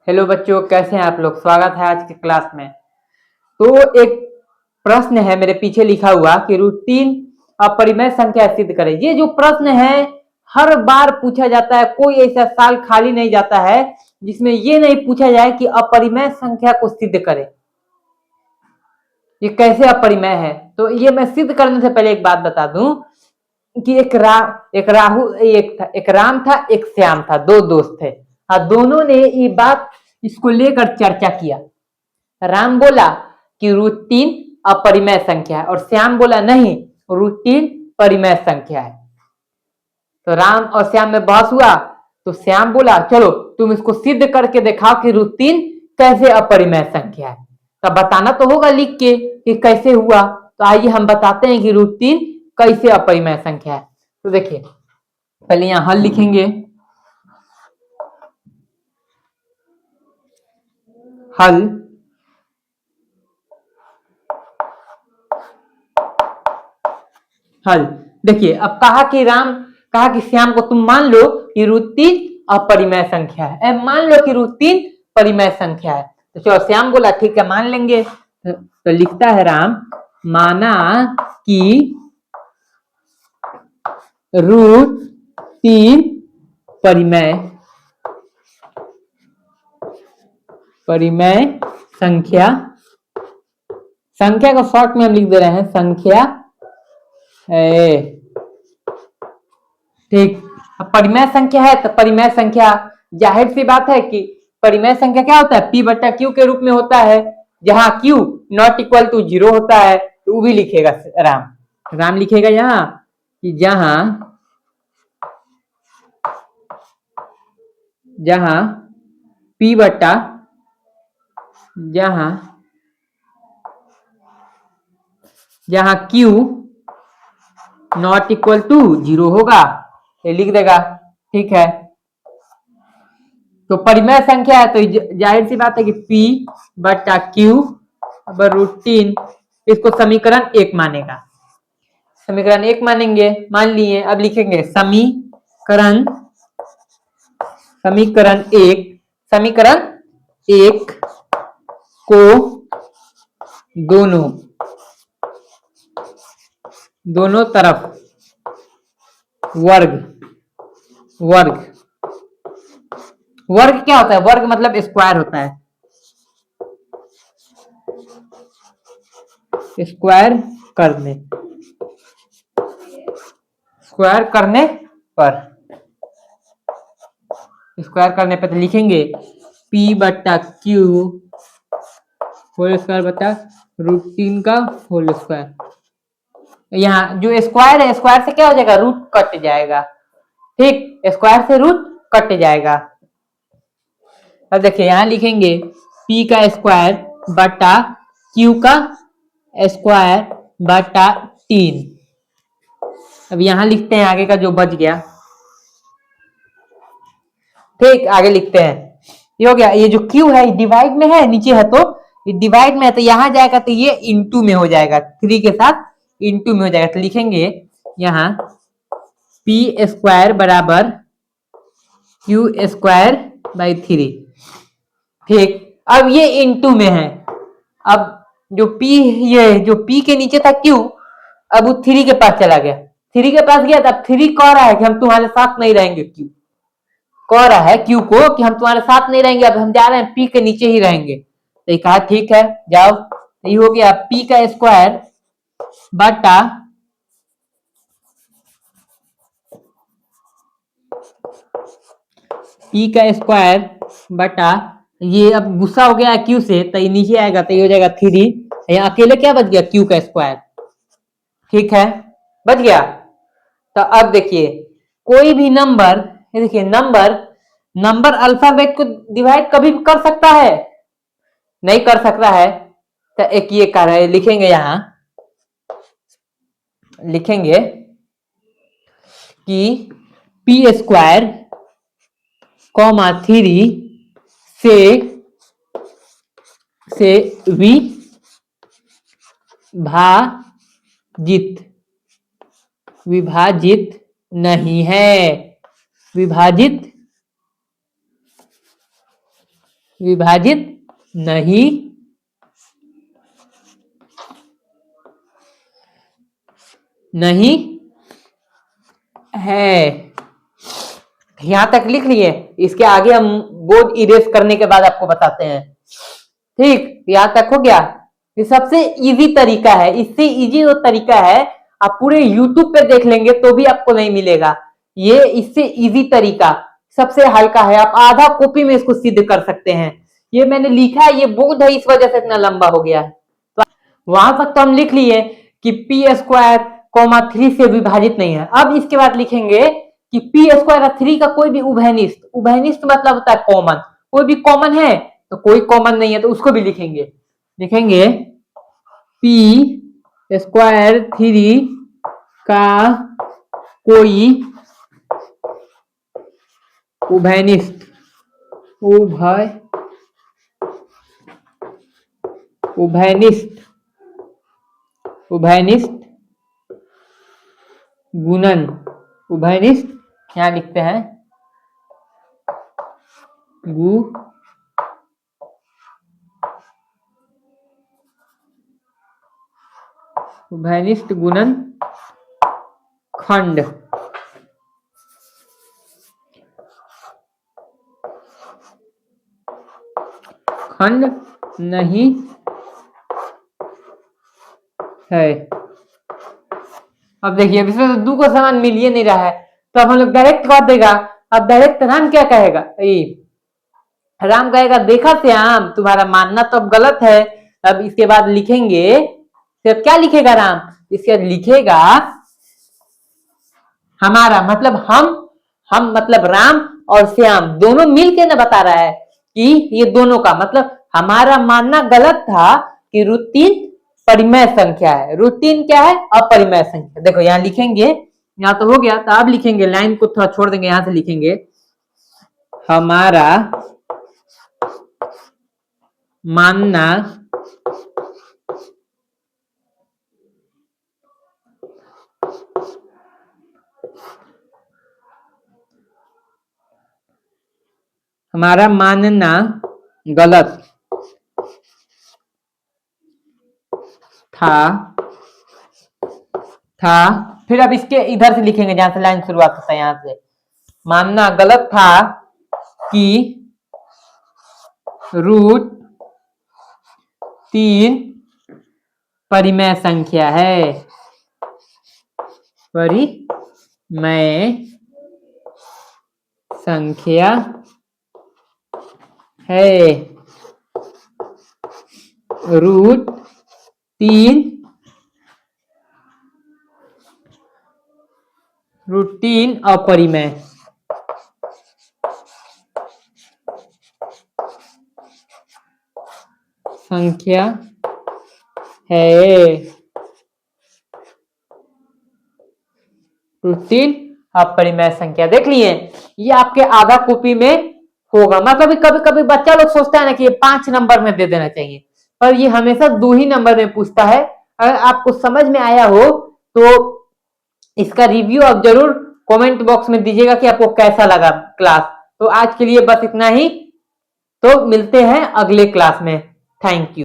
Hello बच्चों, कैसे हैं आप लोग। स्वागत है आज की क्लास में। तो एक प्रश्न है मेरे पीछे लिखा हुआ कि रूटीन अपरिमेय संख्या सिद्ध करें। ये जो प्रश्न है हर बार पूछा जाता है, कोई ऐसा साल खाली नहीं जाता है जिसमें ये नहीं पूछा जाए कि अपरिमेय संख्या को सिद्ध करें। ये कैसे अपरिमेय है, तो ये मैं सिद्ध करने से पहले एक बात बता दूं कि एक राम था, एक श्याम था, दो दोस्त थे। हाँ, दोनों ने ये बात इसको लेकर चर्चा किया। राम बोला कि रूट 3 अपरिमेय संख्या है और श्याम बोला नहीं, रूट 3 परिमेय संख्या है। तो राम और श्याम में बहस हुआ तो श्याम बोला चलो तुम इसको सिद्ध करके दिखाओ कि रूट 3 कैसे अपरिमेय संख्या है। तब बताना तो होगा लिख के कि कैसे हुआ। तो आइए हम बताते हैं कि रूट 3 कैसे अपरिमेय संख्या है। तो देखिए, पहले यहां हल लिखेंगे। हल हल देखिए, अब कहा कि श्याम को तुम मान लो कि रूट 3 अपरिमेय संख्या है। मान लो कि रूट 3 परिमेय संख्या है। तो चलो, श्याम बोला ठीक है मान लेंगे। तो लिखता है राम, माना कि रूट 3 परिमेय संख्या को शॉर्ट में हम लिख दे रहे हैं संख्या है। ठीक, अब परिमेय संख्या है तो परिमेय संख्या, जाहिर सी बात है कि परिमेय संख्या क्या होता है, P/Q के रूप में होता है। जहां Q नॉट इक्वल टू 0 होता है तो वो भी लिखेगा राम लिखेगा यहाँ कि जहां Q नॉट इक्वल टू 0 होगा, ये लिख देगा। ठीक है, तो परिमेय संख्या है तो जाहिर सी बात है कि P/Q रूट 3, इसको समीकरण 1 मानेगा। समीकरण 1 मानेंगे, मान लिए। अब लिखेंगे समीकरण 1 को दोनों तरफ वर्ग क्या होता है, वर्ग मतलब स्क्वायर होता है। स्क्वायर करने पर तो लिखेंगे P/Q होल स्क्वायर बटा रूट 3 का होल स्क्वायर। यहाँ जो स्क्वायर है, स्क्वायर से क्या हो जाएगा, रूट कट जाएगा। ठीक, स्क्वायर से रूट कट जाएगा। अब देखिए यहां लिखेंगे P का स्क्वायर बटा Q का स्क्वायर बटा 3। अब यहां लिखते हैं आगे का जो बच गया। ठीक, आगे लिखते हैं, ये हो गया। ये जो Q है डिवाइड में है, नीचे है तो डिवाइड में है तो यहां जाएगा तो ये इंटू में हो जाएगा, 3 के साथ इंटू में हो जाएगा। तो लिखेंगे यहां P² बराबर Q²/3। ठीक, अब ये इंटू में है। अब जो P के नीचे था Q, अब वो 3 के पास चला गया। 3 के पास गया तो अब 3 कह रहा है कि हम तुम्हारे साथ नहीं रहेंगे। Q कह रहा है Q को कि हम तुम्हारे साथ नहीं रहेंगे, अब हम जा रहे हैं P के नीचे ही रहेंगे। तो ये कहा ठीक है जाओ। तो ये हो गया P का स्क्वायर बटा ये अब गुस्सा हो गया है Q से तो ये नीचे आएगा तो ये हो जाएगा 3। यहाँ अकेले क्या बच गया, Q का स्क्वायर। ठीक है, बच गया। तो अब देखिए कोई भी नंबर, ये देखिए नंबर अल्फाबेट को डिवाइड कभी भी कर सकता है, नहीं कर सकता है। तो एक ये कार्य लिखेंगे, यहां लिखेंगे कि P² 3 से विभाजित नहीं है। विभाजित विभाजित नहीं नहीं है। यहां तक लिख लिए, इसके आगे हम बोर्ड इरेज करने के बाद आपको बताते हैं। ठीक, यहां तक हो गया। ये सबसे इजी तरीका है, इससे इजी वो तरीका है आप पूरे यूट्यूब पे देख लेंगे तो भी आपको नहीं मिलेगा। ये इससे इजी तरीका सबसे हल्का है, आप आधा कॉपी में इसको सिद्ध कर सकते हैं। ये मैंने लिखा है, ये बोर्ड है, इस वजह से इतना लंबा हो गया है। तो वहां तक तो हम लिख लिए कि पी स्क्वायर कॉमा 3 से विभाजित नहीं है। अब इसके बाद लिखेंगे कि पी स्क्वायर और 3 का कोई भी उभयनिष्ठ, उभयनिष्ठ मतलब होता है कॉमन, कोई भी कॉमन है तो कोई कॉमन नहीं है तो उसको भी लिखेंगे। लिखेंगे पी स्क्वायर 3 का कोई उभयनिष्ठ उभयनिष्ठ गुणन, उभयनिष्ठ क्या लिखते हैं उभयनिष्ठ गुणन खंड नहीं है। अब देखिए, अब इसमें तो 2 का समान मिल ही नहीं रहा है तो अब हम लोग डायरेक्ट कर देगा। अब डायरेक्ट राम क्या कहेगा, राम कहेगा देखा श्याम तुम्हारा मानना तो अब गलत है। अब इसके बाद लिखेंगे, फिर क्या लिखेगा राम, इसके बाद लिखेगा हमारा मतलब हम मतलब राम और श्याम दोनों मिलके ना बता रहा है कि ये दोनों का मतलब हमारा मानना गलत था कि √3 परिमेय संख्या है। √3 क्या है, अपरिमेय संख्या। देखो यहाँ लिखेंगे, यहाँ तो हो गया, तो अब लिखेंगे, लाइन को थोड़ा छोड़ देंगे, यहां से लिखेंगे हमारा मानना गलत था। फिर अब इसके इधर से लिखेंगे जहां से लाइन शुरुआत होता है, यहां से मानना गलत था कि √3 परिमेय संख्या है, परिमेय संख्या है। √3 अपरिमेय संख्या है। √3 अपरिमेय संख्या देख लिए, ये आपके आधा कॉपी में होगा। मतलब कभी कभी बच्चा लोग सोचता है ना कि ये 5 नंबर में दे देना चाहिए, पर ये हमेशा 2 ही नंबर में पूछता है। अगर आपको समझ में आया हो तो इसका रिव्यू आप जरूर कमेंट बॉक्स में दीजिएगा कि आपको कैसा लगा क्लास। तो आज के लिए बस इतना ही, तो मिलते हैं अगले क्लास में। Thank you.